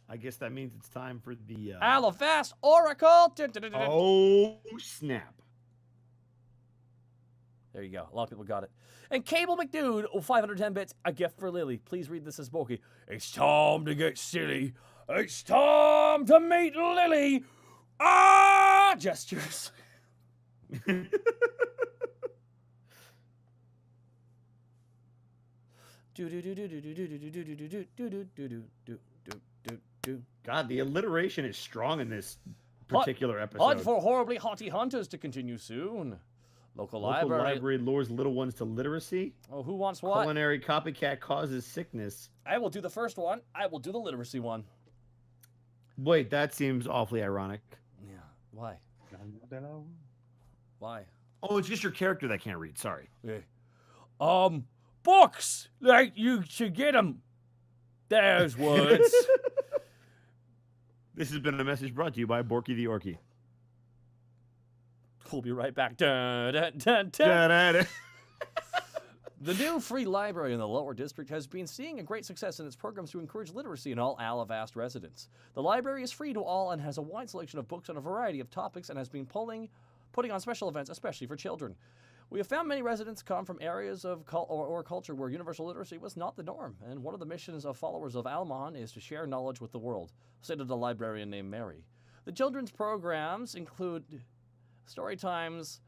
I guess that means it's time for the Alivast Oracle. Oh snap! There you go. A lot of people got it. And Cable McDude, 510 bits, a gift for Lily. Please read this as bulky. It's time to get silly. It's time to meet Lily. Ah, gestures. God, the alliteration is strong in this particular episode. Hunt for horribly haughty hunters to continue soon. Local library lures little ones to literacy. Oh, who wants what? Culinary copycat causes sickness. I will do the first one. I will do the literacy one. Wait, that seems awfully ironic. Yeah. Why? Why? Oh, it's just your character that can't read. Sorry. Yeah. Books! Like, you should get them. There's words. This has been a message brought to you by Borky the Orky. We'll be right back. Dun, dun, dun, dun. The new free library in the Lower District has been seeing a great success in its programs to encourage literacy in all Alivast residents. The library is free to all and has a wide selection of books on a variety of topics and has been putting on special events, especially for children. We have found many residents come from areas of culture where universal literacy was not the norm, and one of the missions of followers of Almon is to share knowledge with the world, stated a librarian named Mary. The children's programs include story times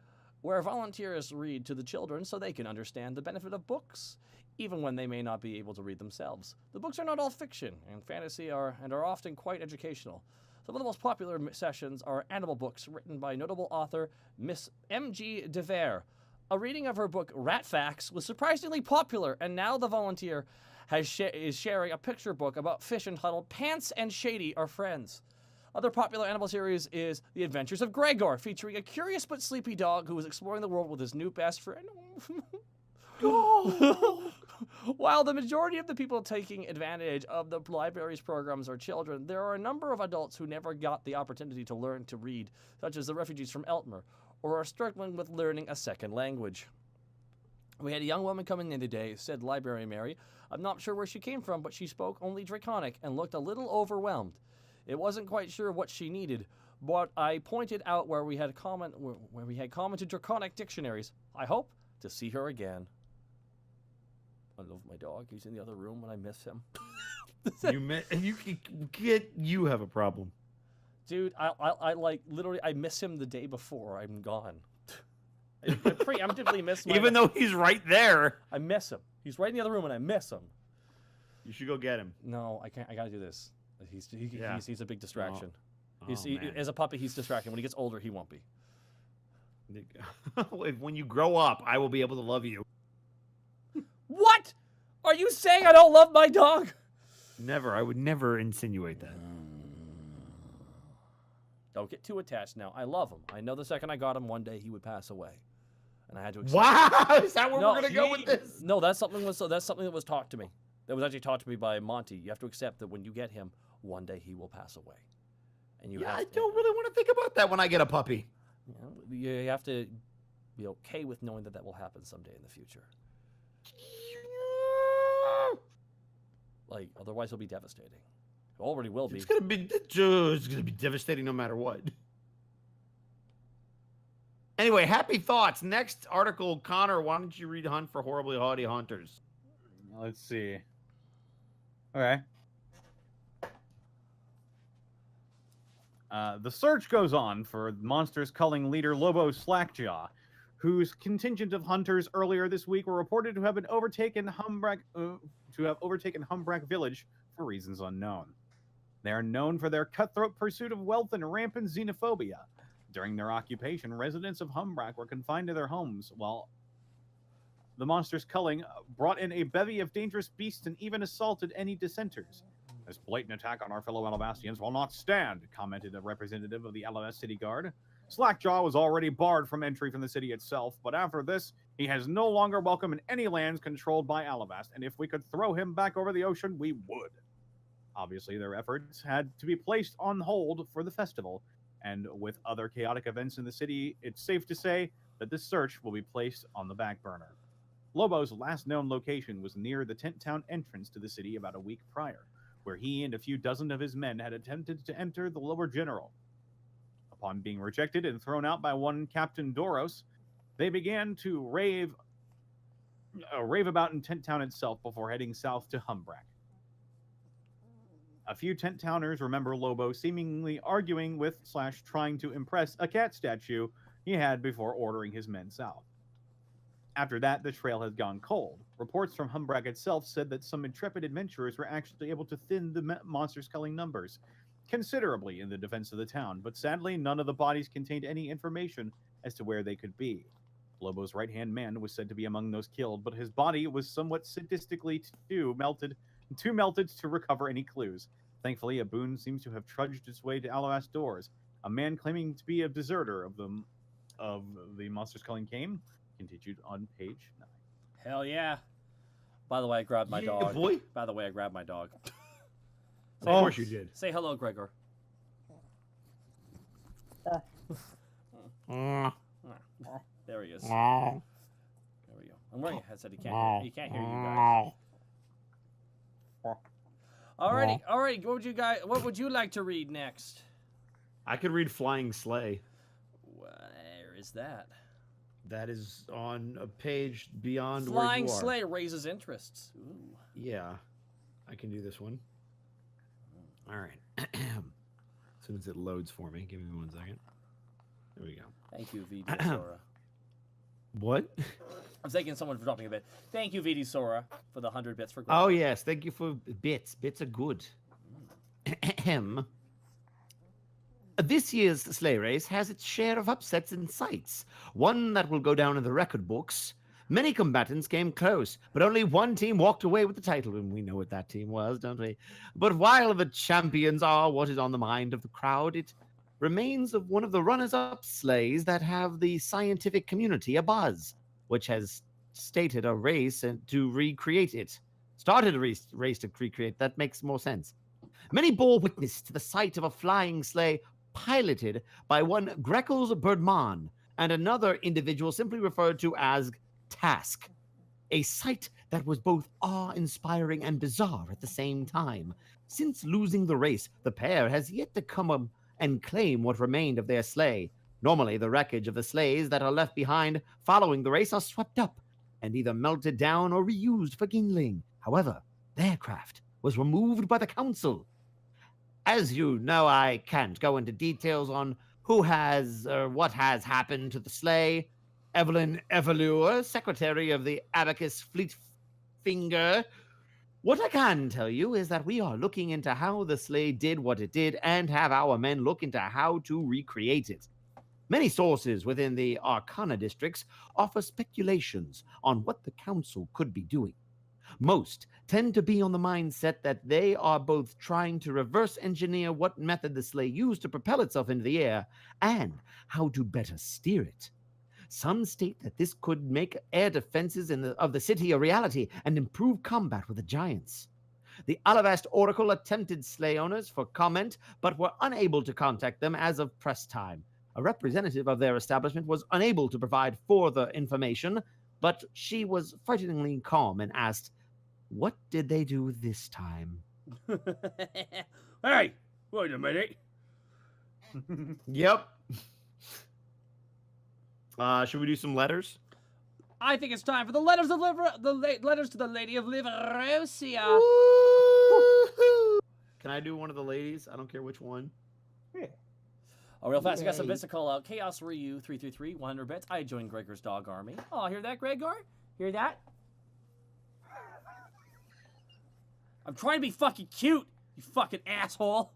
where volunteers read to the children so they can understand the benefit of books, even when they may not be able to read themselves. The books are not all fiction and fantasy and are often quite educational. Some of the most popular sessions are animal books written by notable author Miss M.G. DeVere. A reading of her book, Rat Facts, was surprisingly popular, and now the volunteer is sharing a picture book about fish entitled Pants and Shady Are Friends. Other popular animal series is The Adventures of Gregor, featuring a curious but sleepy dog who is exploring the world with his new best friend. While the majority of the people taking advantage of the library's programs are children, there are a number of adults who never got the opportunity to learn to read, such as the refugees from Eltmer, or are struggling with learning a second language. We had a young woman coming in today, said Library Mary. I'm not sure where she came from, but she spoke only Draconic and looked a little overwhelmed. It wasn't quite sure what she needed, but I pointed out where we had commented Draconic dictionaries. I hope to see her again. I love my dog. He's in the other room and I miss him. You have a problem. Dude, I like literally I miss him the day before I'm gone. I preemptively miss my Even though he's right there. I miss him. He's right in the other room and I miss him. You should go get him. No, I can't. I gotta do this. He's a big distraction. Oh, As a puppy, he's distracting. When he gets older, he won't be. When you grow up, I will be able to love you. What? Are you saying I don't love my dog? Never. I would never insinuate that. Don't get too attached now. I love him. I know the second I got him, one day he would pass away. And I had to accept Wow! Is that where we're going to go with this? No, that's something that was taught to me. That was actually taught to me by Monty. You have to accept that when you get him, one day he will pass away. And I don't really want to think about that when I get a puppy. You have to be okay with knowing that will happen someday in the future. Like, otherwise it'll be devastating. It already will be. It's gonna be devastating no matter what. Anyway, happy thoughts. Next article, Connor, why don't you read Hunt for Horribly Haughty Hunters? Let's see. Okay. The search goes on for Monsters Culling leader Lobo Slackjaw, whose contingent of hunters earlier this week were reported to have overtaken Humbrack village for reasons unknown. They are known for their cutthroat pursuit of wealth and rampant xenophobia. During their occupation, residents of Humbrack were confined to their homes, while the Monsters Culling brought in a bevy of dangerous beasts and even assaulted any dissenters. This blatant attack on our fellow Alivastians will not stand, commented a representative of the Alivast City Guard. Slackjaw was already barred from entry from the city itself, but after this, he has no longer welcome in any lands controlled by Alivast, and if we could throw him back over the ocean, we would. Obviously, their efforts had to be placed on hold for the festival, and with other chaotic events in the city, it's safe to say that this search will be placed on the back burner. Lobo's last known location was near the Tent Town entrance to the city about a week prior, where he and a few dozen of his men had attempted to enter the lower general. Upon being rejected and thrown out by one Captain Doros, they began to rave about in Tent Town itself before heading south to Humbrak. A few Tent Towners remember Lobo seemingly arguing with / trying to impress a cat statue he had before ordering his men south. After that, the trail had gone cold. Reports from Humbrak itself said that some intrepid adventurers were actually able to thin the monsters' culling numbers considerably in the defense of the town, but sadly none of the bodies contained any information as to where they could be. Lobo's right-hand man was said to be among those killed, but his body was somewhat sadistically too melted to recover any clues. Thankfully, a boon seems to have trudged its way to Alivast doors. A man claiming to be a deserter of the monsters' culling came, continued on page 9. Hell yeah. By the way, I grabbed my Yeah, dog. boy. By the way, I grabbed my dog. Of course you did. Say hello, Gregor. There he is. There we go. I'm wearing a headset. He can't hear you guys. Alrighty. What would you like to read next? I could read Flying Sleigh. Where is that? That is on a page beyond Flying where you are. Sleigh raises interests. Ooh. Yeah, I can do this one. All right. As soon as it loads for me, give me 1 second. There we go. Thank you, VD Sora. What? I'm thanking someone for dropping a bit. Thank you, VD Sora, for the 100 bits for. Oh yes, thank you for bits. Bits are good. This year's sleigh race has its share of upsets and sights. One that will go down in the record books. Many combatants came close, but only one team walked away with the title, and we know what that team was, don't we? But while the champions are what is on the mind of the crowd, it remains of one of the runners-up sleighs that have the scientific community abuzz, which has stated a race to recreate it. Started a race to recreate. That makes more sense. Many bore witness to the sight of a flying sleigh piloted by one Greckles Birdman and another individual simply referred to as Task. A sight that was both awe-inspiring and bizarre at the same time. Since losing the race, the pair has yet to come and claim what remained of their sleigh. Normally, the wreckage of the sleighs that are left behind following the race are swept up and either melted down or reused for kindling. However, their craft was removed by the council. As you know, I can't go into details on who has or what has happened to the sleigh. Evelyn Evelure, secretary of the Abacus Fleet Finger. What I can tell you is that we are looking into how the sleigh did what it did and have our men look into how to recreate it. Many sources within the Arcana districts offer speculations on what the council could be doing. Most tend to be on the mindset that they are both trying to reverse engineer what method the sleigh used to propel itself into the air and how to better steer it. Some state that this could make air defenses of the city a reality and improve combat with the giants. The Alivast Oracle attempted sleigh owners for comment, but were unable to contact them as of press time. A representative of their establishment was unable to provide further information, but she was frighteningly calm and asked, "What did they do this time?" Hey, wait a minute. Yep. Should we do some letters? I think it's time for the letters to the Lady of Livrosea. Woo-hoo! Can I do one of the ladies? I don't care which one. Yeah. Oh, real fast, I got some bits to call out. Chaos Ryu 333, 100 bits. I joined Gregor's dog army. Oh, hear that, Gregor? Hear that? I'm trying to be fucking cute, you fucking asshole.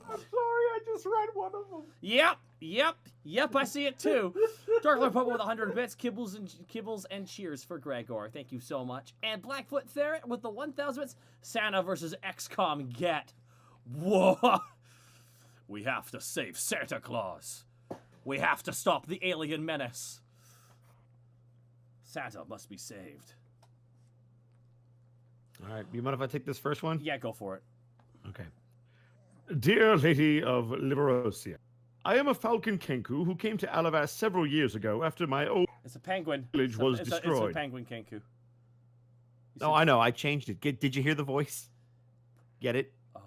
I'm sorry, I just read one of them. Yep, I see it too. Darkler Purple with 100 bits, kibbles and cheers for Gregor. Thank you so much. And Blackfoot Therit with the 1,000 bits. Santa versus XCOM get. Whoa. We have to save Santa Claus. We have to stop the alien menace. Santa must be saved. All right. You mind if I take this first one? Yeah, go for it. Okay. Dear Lady of Livrosea, I am a falcon kenku who came to Alivast several years ago after my old It's a penguin. village was It's destroyed. a penguin kenku. No, I know. I changed it. Did you hear the voice? Get it? Oh.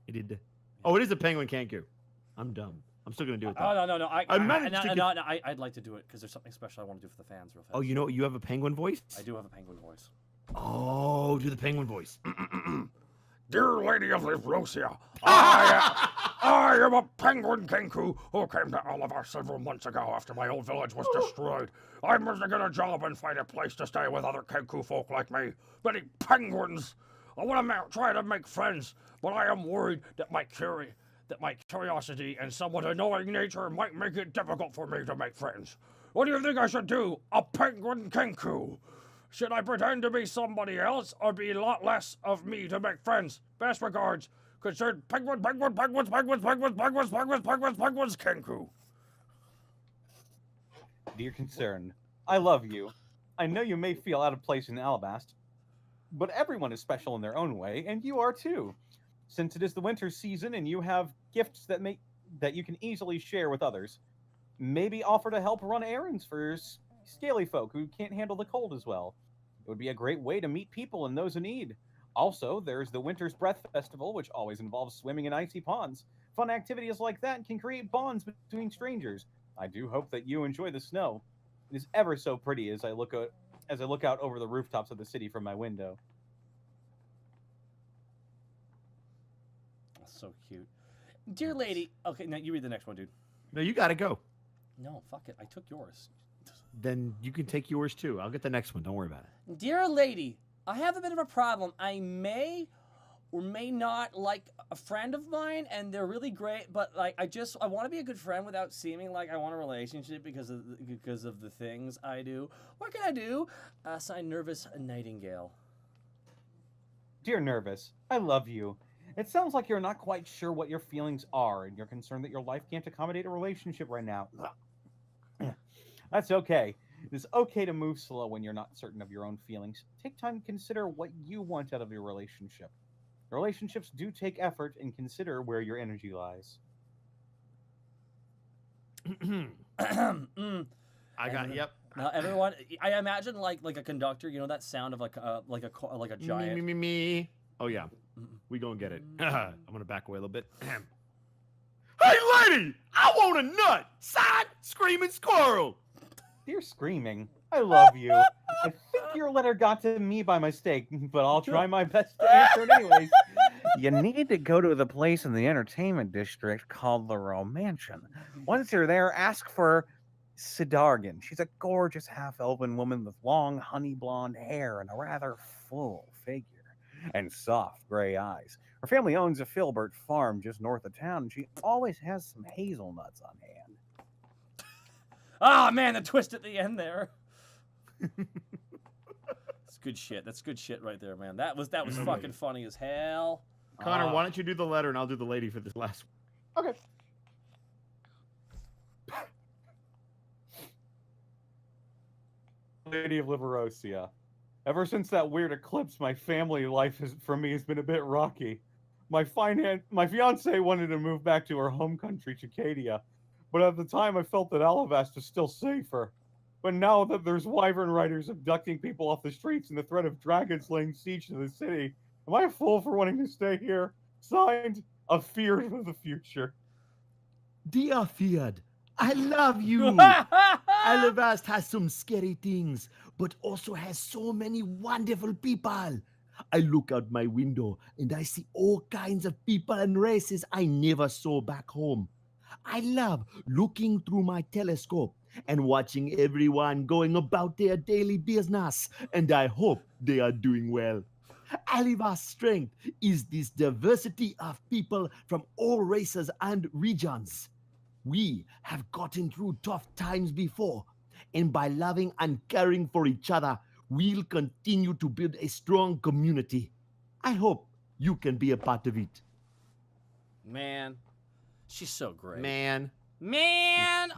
It did. Oh, it is a penguin kanku. I'm dumb. I'm still gonna do it. Though. Oh no! I managed to get... I'd like to do it because there's something special I want to do for the fans real fast. Oh, you know, you have a penguin voice? I do have a penguin voice. Oh, do the penguin voice. Dear Lady of Livrosea, I am a penguin kenku who came to Alivast several months ago after my old village was destroyed. I must get a job and find a place to stay with other kenku folk like me. Many penguins. I want to try to make friends, but I am worried that my curiosity and somewhat annoying nature might make it difficult for me to make friends. What do you think I should do? A penguin kenku? Should I pretend to be somebody else or be a lot less of me to make friends? Best regards, concerned penguins, kenku. Dear concern, I love you. I know you may feel out of place in Alivast, but everyone is special in their own way, and you are too. Since it is the winter season and you have gifts that you can easily share with others, maybe offer to help run errands for scaly folk who can't handle the cold as well. It would be a great way to meet people and those in need. Also, there's the Winter's Breath Festival, which always involves swimming in icy ponds. Fun activities like that can create bonds between strangers. I do hope that you enjoy the snow. It is ever so pretty as I look out over the rooftops of the city from my window. That's so cute. Dear lady, okay, now you read the next one, dude. No, you gotta go. No, fuck it. I took yours. Then you can take yours too. I'll get the next one. Don't worry about it. Dear lady, I have a bit of a problem. I may or may not like a friend of mine, and they're really great, but like I want to be a good friend without seeming like I want a relationship because of the things I do. What can I do? Signed, Nervous Nightingale. Dear Nervous, I love you. It sounds like you're not quite sure what your feelings are, and you're concerned that your life can't accommodate a relationship right now. That's okay. It is okay to move slow when you're not certain of your own feelings. Take time to consider what you want out of your relationship. Relationships do take effort, and consider where your energy lies. I got yep. Now everyone, I imagine like a conductor. You know that sound of like a giant. Me. Oh yeah, we gonna get it. I'm gonna back away a little bit. Hey lady, I want a nut. Side screaming squirrel. Dear Screaming, I love you. I think your letter got to me by mistake, but I'll try my best to answer it anyways. You need to go to the place in the entertainment district called the Romantion. Once you're there, ask for Sidargan. She's a gorgeous half-elven woman with long, honey blonde hair and a rather full figure, and soft gray eyes. Her family owns a Filbert farm just north of town, and she always has some hazelnuts on hand. Ah, man, the twist at the end there. That's good shit. That's good shit right there, man. That was fucking funny as hell. Connor, why don't you do the letter and I'll do the lady for this last one. Okay. Lady of Livrosea. Ever since that weird eclipse, my family life for me has been a bit rocky. My fiance wanted to move back to her home country, Cicadia, but at the time I felt that Alivast is still safer. But now that there's wyvern riders abducting people off the streets and the threat of dragons laying siege to the city, am I a fool for wanting to stay here? Signed, A Feared for the Future. Dear Feared, I love you. Alivast has some scary things, but also has so many wonderful people. I look out my window and I see all kinds of people and races I never saw back home. I love looking through my telescope and watching everyone going about their daily business, and I hope they are doing well. Alivast's strength is this diversity of people from all races and regions. We have gotten through tough times before, and by loving and caring for each other, we'll continue to build a strong community. I hope you can be a part of it. Man, she's so great. Man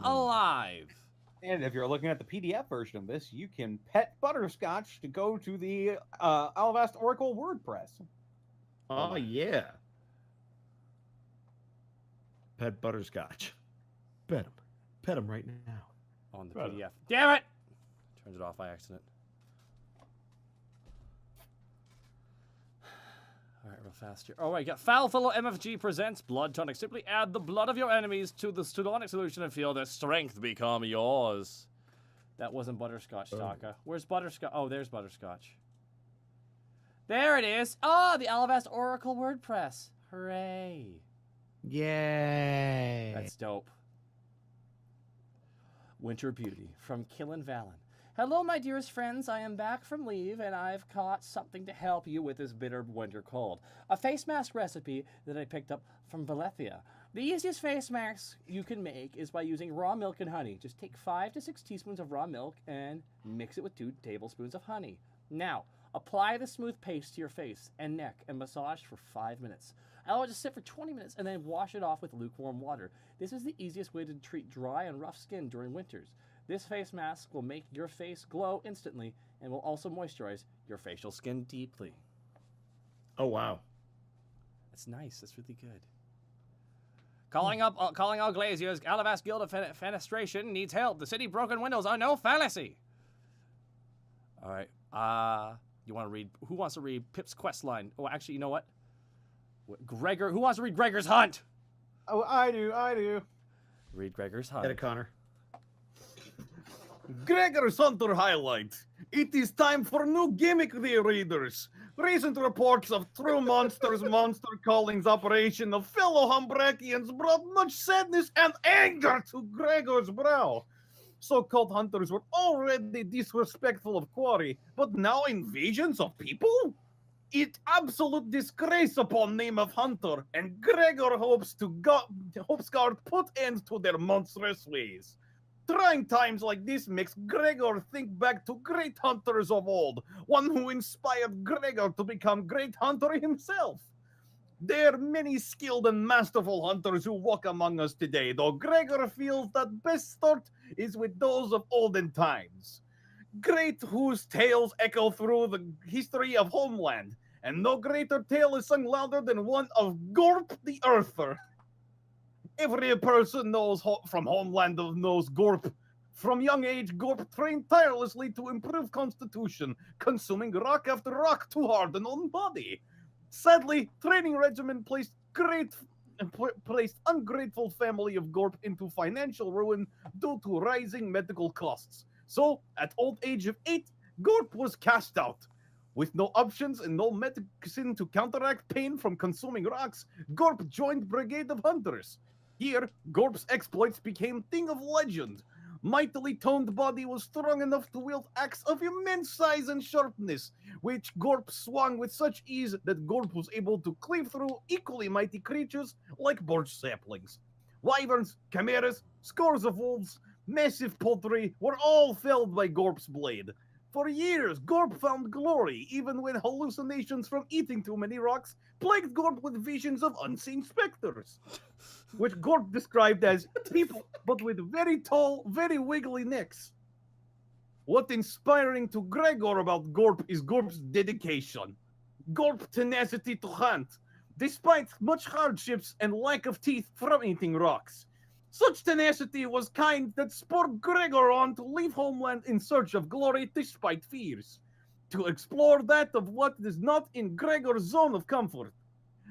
alive. And if you're looking at the PDF version of this, you can pet Butterscotch to go to the Alivast Oracle WordPress. Oh, yeah. Pet Butterscotch. Pet him. Pet him right now. On the PDF. Damn it! Turned it off by accident. All right, go faster. Oh, right, got Foul Fellow MFG presents Blood Tonic. Simply add the blood of your enemies to the tonic solution and feel their strength become yours. That wasn't Butterscotch, Taka. Where's Butterscotch? Oh, there's Butterscotch. There it is. Oh, the Alivast Oracle WordPress. Hooray. Yay. That's dope. Winter Beauty from Killin Valen. Hello, my dearest friends. I am back from leave, and I've caught something to help you with this bitter winter cold. A face mask recipe that I picked up from Valencia. The easiest face masks you can make is by using raw milk and honey. Just take 5 to 6 teaspoons of raw milk and mix it with 2 tablespoons of honey. Now, apply the smooth paste to your face and neck and massage for 5 minutes. Allow it to sit for 20 minutes and then wash it off with lukewarm water. This is the easiest way to treat dry and rough skin during winters. This face mask will make your face glow instantly and will also moisturize your facial skin deeply. Oh, wow. That's nice. That's really good. Calling all glaziers. Alivast Guild of Fenestration needs help. The city broken windows are no fallacy. All right. You want to read? Who wants to read Pip's quest line? Oh, actually, you know what? Gregor. Who wants to read Gregor's Hunt? Oh, I do. Read Gregor's Hunt. Get it, Connor. Gregor's Hunter highlight. It is time for new gimmick, dear readers. Recent reports of True Monsters Monster Callings operation of fellow Humbrakians brought much sadness and anger to Gregor's brow. So-called hunters were already disrespectful of Quarry, but now invasions of people? It absolute disgrace upon name of Hunter, and Gregor hopes God put end to their monstrous ways. Trying times like this makes Gregor think back to great hunters of old, one who inspired Gregor to become great hunter himself. There are many skilled and masterful hunters who walk among us today, though Gregor feels that best start is with those of olden times. Great whose tales echo through the history of Homeland, and no greater tale is sung louder than one of Gorp the Earther. Every person knows from Homeland knows Gorp. From young age, Gorp trained tirelessly to improve constitution, consuming rock after rock to harden own body. Sadly, training regimen placed ungrateful family of Gorp into financial ruin due to rising medical costs. So, at old age of 8, Gorp was cast out. With no options and no medicine to counteract pain from consuming rocks, Gorp joined Brigade of Hunters. Here, Gorp's exploits became thing of legend. Mightily toned body was strong enough to wield axe of immense size and sharpness, which Gorp swung with such ease that Gorp was able to cleave through equally mighty creatures like birch saplings. Wyverns, chimeras, scores of wolves, massive poultry were all felled by Gorp's blade. For years, Gorp found glory, even when hallucinations from eating too many rocks plagued Gorp with visions of unseen specters, which Gorp described as people, but with very tall, very wiggly necks. What inspiring to Gregor about Gorp is Gorp's dedication. Gorp tenacity to hunt, despite much hardships and lack of teeth from eating rocks. Such tenacity was kind that spurred Gregor on to leave Homeland in search of glory despite fears, to explore that of what is not in Gregor's zone of comfort.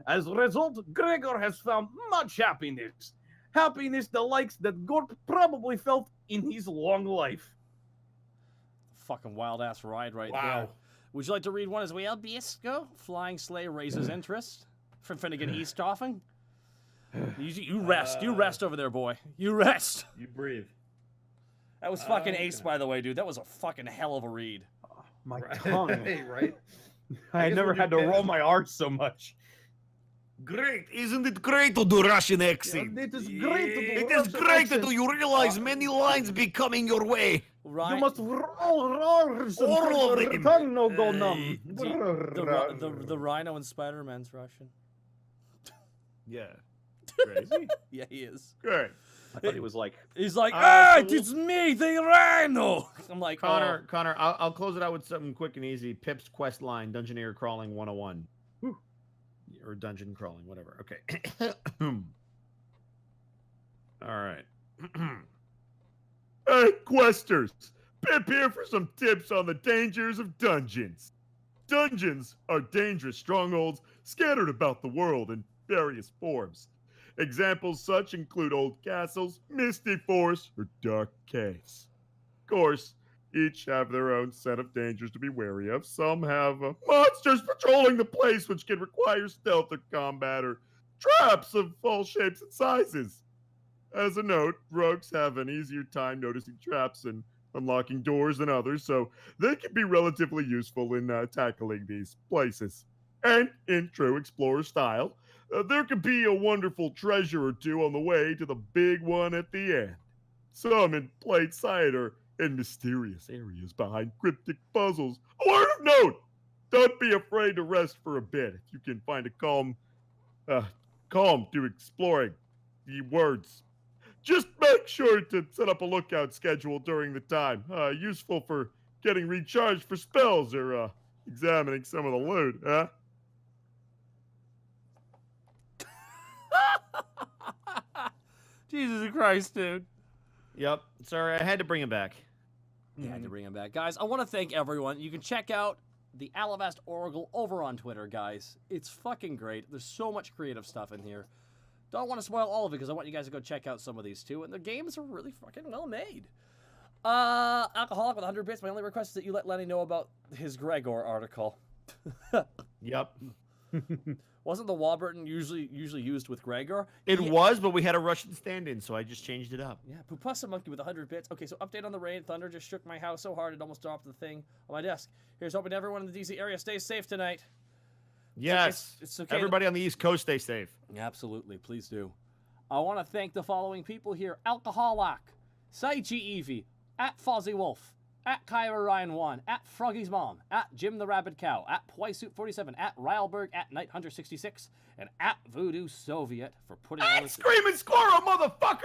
As a result, Gregor has found much happiness. Happiness the likes that Gorp probably felt in his long life. Fucking wild-ass ride right there. Would you like to read one as well, Bisco? Flying Sleigh raises interest. From Finnegan Easthoffen. You rest. You rest over there, boy. You rest. You breathe. That was fucking ace, by the way, dude. That was a fucking hell of a read. My tongue. Right? I never had to roll my R's so much. Great, isn't it great to do Russian accent? It is great to do It is Russian great accent. that you realize many lines be coming your way. Right. You must roll R's All until of your them. tongue no go numb. The Rhino and Spider-Man's Russian. Yeah. Crazy. Yeah, he is. Great. I thought he was like, He's like, so it's me, the Rhino. I'm like, Connor, I'll close it out with something quick and easy. Pip's quest line, Dungeoneer Crawling 101. Whew. Or Dungeon Crawling, whatever. Okay. All right. Hey, questers. Pip here for some tips on the dangers of dungeons. Dungeons are dangerous strongholds scattered about the world in various forms. Examples such include old castles, misty forests, or dark caves. Of course, each have their own set of dangers to be wary of. Some have monsters patrolling the place, which can require stealth or combat, or traps of all shapes and sizes. As a note, rogues have an easier time noticing traps and unlocking doors than others, so they can be relatively useful in tackling these places. And in true explorer style, there could be a wonderful treasure or two on the way to the big one at the end. Some in plain sight or in mysterious areas behind cryptic puzzles. A word of note! Don't be afraid to rest for a bit if you can find a calm to exploring the words. Just make sure to set up a lookout schedule during the time. Useful for getting recharged for spells or examining some of the loot, huh? Jesus Christ, dude. Yep. Sorry, I had to bring him back. Yeah, I had to bring him back. Guys, I want to thank everyone. You can check out the Alivast Oracle over on Twitter, guys. It's fucking great. There's so much creative stuff in here. Don't want to spoil all of it because I want you guys to go check out some of these too. And the games are really fucking well made. Alcoholic with 100 bits. My only request is that you let Lenny know about his Gregor article. Yep. Wasn't the Warburton usually used with Gregor? It was, but we had a Russian stand-in, so I just changed it up. Yeah, Pupasa Monkey with 100 bits. Okay, so update on the rain. Thunder just shook my house so hard it almost dropped the thing on my desk. Here's hoping everyone in the DC area stays safe tonight. Yes. It's okay. Everybody on the East Coast, stay safe. Absolutely, please do. I want to thank the following people here. Alcoholic, Saichi Evie, at Fozzie Wolf, at Kyra Ryan 1, at Froggy's Mom, at Jim the Rabid Cow, at Pwysuit47, at Rylberg, at Night Hunter 66, and at Voodoo Soviet for putting all this... Screaming squirrel, motherfucker!